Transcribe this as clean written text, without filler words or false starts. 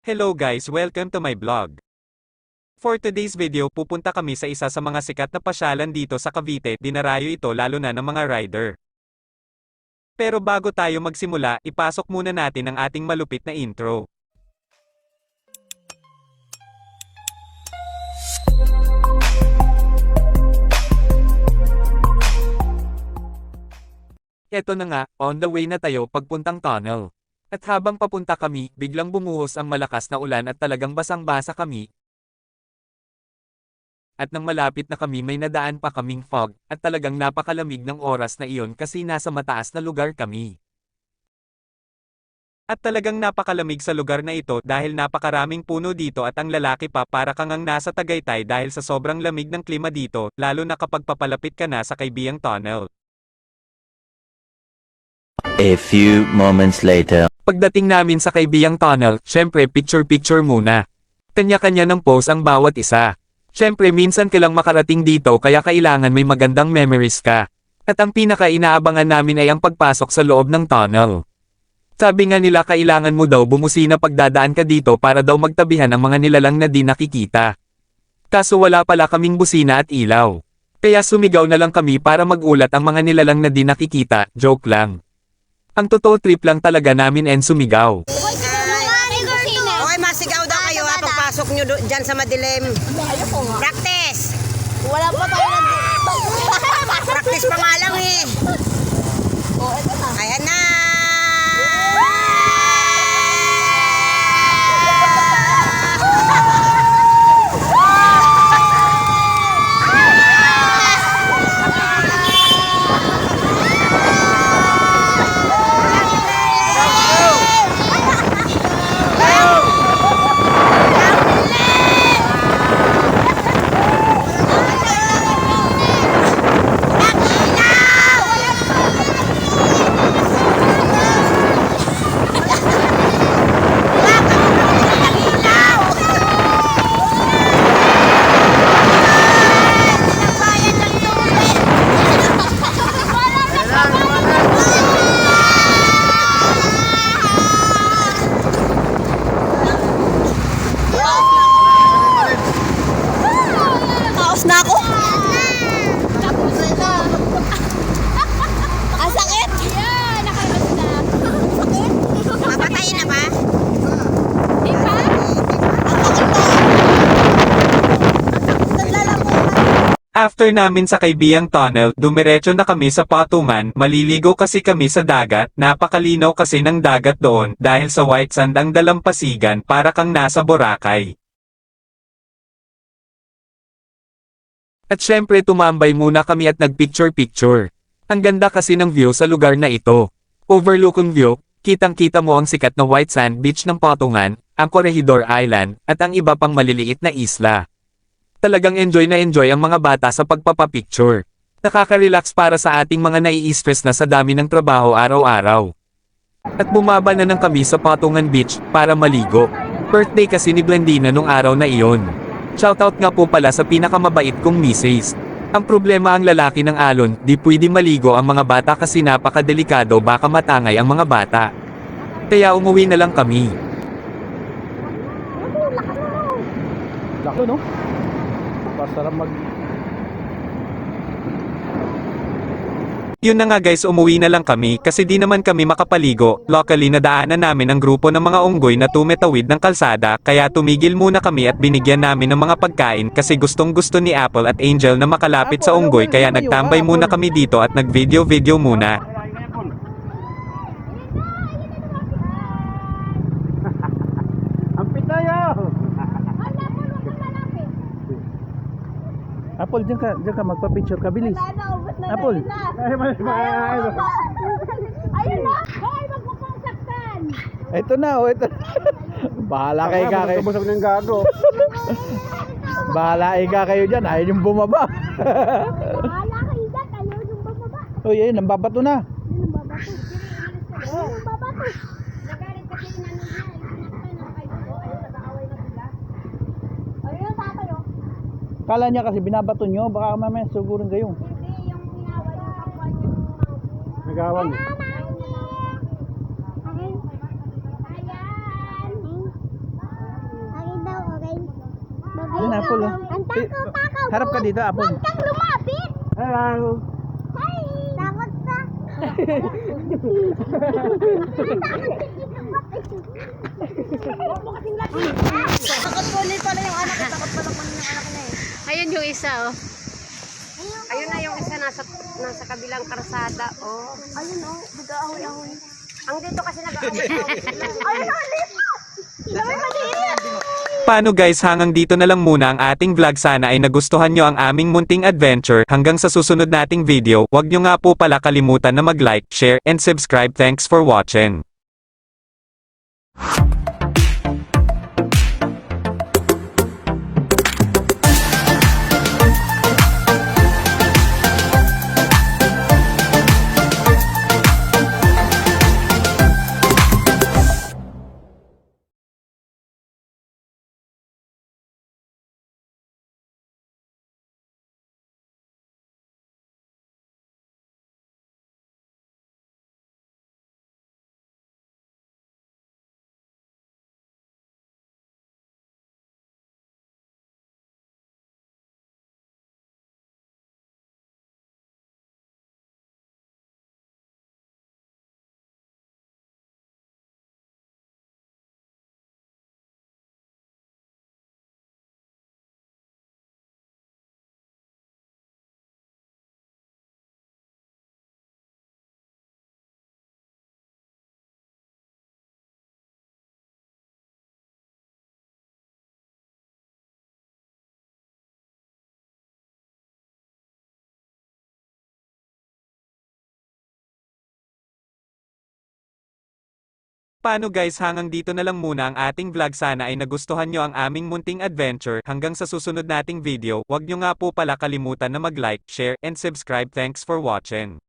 Hello guys, welcome to my vlog. For today's video pupunta kami sa isa sa mga sikat na pasyalan dito sa Cavite, dinarayo ito lalo na ng mga rider. Pero bago tayo magsimula, ipasok muna natin ang ating malupit na intro. Eto na nga, on the way na tayo pagpuntang tunnel. At habang papunta kami, biglang bumuhos ang malakas na ulan at talagang basang-basa kami. At nang malapit na kami may nadaan pa kaming fog, at talagang napakalamig ng oras na iyon kasi nasa mataas na lugar kami. At talagang napakalamig sa lugar na ito dahil napakaraming puno dito at ang lalaki pa para kang ang nasa Tagaytay dahil sa sobrang lamig ng klima dito, lalo na kapag papalapit ka na sa Kaibiyang Tunnel. A few moments later. Pagdating namin sa Kaibiyang Tunnel, syempre picture-picture muna. Kanya-kanya ng pose ang bawat isa. Syempre minsan ka lang makarating dito kaya kailangan may magandang memories ka. At ang pinaka-inaabangan namin ay ang pagpasok sa loob ng tunnel. Sabi nga nila kailangan mo daw bumusina pagdadaan ka dito para daw magtabihan ang mga nilalang na di nakikita. Kaso wala pala kaming busina at ilaw. Kaya sumigaw na lang kami para magulat ang mga nilalang na di nakikita, joke lang. Ang totoo trip lang talaga namin and sumigaw. Okay, masigaw daw kayo ha pagpasok nyo dyan sa madilim. Practice! Wala pa tayo Practice pa nga lang eh. Ayan na! na ako. Ang sakit. Yeah, nakalas na. Sakit? Mapatay na ba? Di pa? After namin sa Kaibiyang Tunnel, dumiretso na kami sa Patuman, maliligo kasi kami sa dagat, napakalinaw kasi ng dagat doon, dahil sa white sand ang dalampasigan para kang nasa Boracay. At syempre tumambay muna kami at nagpicture-picture. Ang ganda kasi ng view sa lugar na ito. Overlooking view, kitang-kita mo ang sikat na white sand beach ng Patungan, ang Corregidor Island, at ang iba pang maliliit na isla. Talagang enjoy na enjoy ang mga bata sa pagpapapicture. Nakaka-relax para sa ating mga nai-stress na sa dami ng trabaho araw-araw. At bumaba na ng kami sa Patungan Beach para maligo. Birthday kasi ni Blendina nung araw na iyon. Shoutout nga po pala sa pinakamabait kong misis. Ang problema ang lalaki ng alon, di pwede maligo ang mga bata kasi napakadelikado baka matangay ang mga bata. Kaya umuwi na lang kami. Laki no? Pasarap mag... Yun na nga guys, umuwi na lang kami kasi di naman kami makapaligo. Locally nadaanan namin ang grupo ng mga unggoy na tumetawid ng kalsada kaya tumigil muna kami at binigyan namin ng mga pagkain kasi gustong gusto ni Apple at Angel na makalapit sa unggoy kaya nagtambay muna kami dito at nag-video muna. Ang pitayo! Apple, diyan ka magpa-picture ka, bilis. Apple. Ayun na. Hoy, magpapasaktan. Ito na, oh, ito. Bahala kayo ka kayo. Busog ng gago. Bahala kayo dyan, ayaw yung bumaba. Wala kayo dyan. Ayaw yung bababa. Uy, ayun, nambabato na. Yung babato. Yung babato. Nagalit kasi yung nanong niya. Ayun, nag-aaway na sila. Ayun yung tatay, oh. Kala niya kasi binabato nyo, baka mamaya sugurin kayo. Hindi, yung inaway yung kapwa niya. Nagawan. Ayan. Ayun, Apple, oh. Ang takaw-takaw. Harap ka dito, Apple. Huwag kang lumapit. Hello. Hi. Takot ka. Huwag mo kasing lapit. Takot po pala yung anak ko. Takot pala kung yung anak na eh. Ayun yung isa, oh. Ayun na yung isa nasa kabilang karsada. Oh. Ayun o, nag-aaway-aaway. Ang dito kasi nag-aaway-aaway sila. Ayun o, lipa. Dami maliit. Paano guys, hanggang dito na lang muna ang ating vlog. Sana ay nagustuhan nyo ang aming munting adventure. Hanggang sa susunod nating video, wag nyo nga po pala kalimutan na mag-like, share, and subscribe. Thanks for watching. Paano guys, hanggang dito na lang muna ang ating vlog. Sana ay nagustuhan nyo ang aming munting adventure. Hanggang sa susunod nating video, wag nyo nga po pala kalimutan na mag-like, share, and subscribe. Thanks for watching.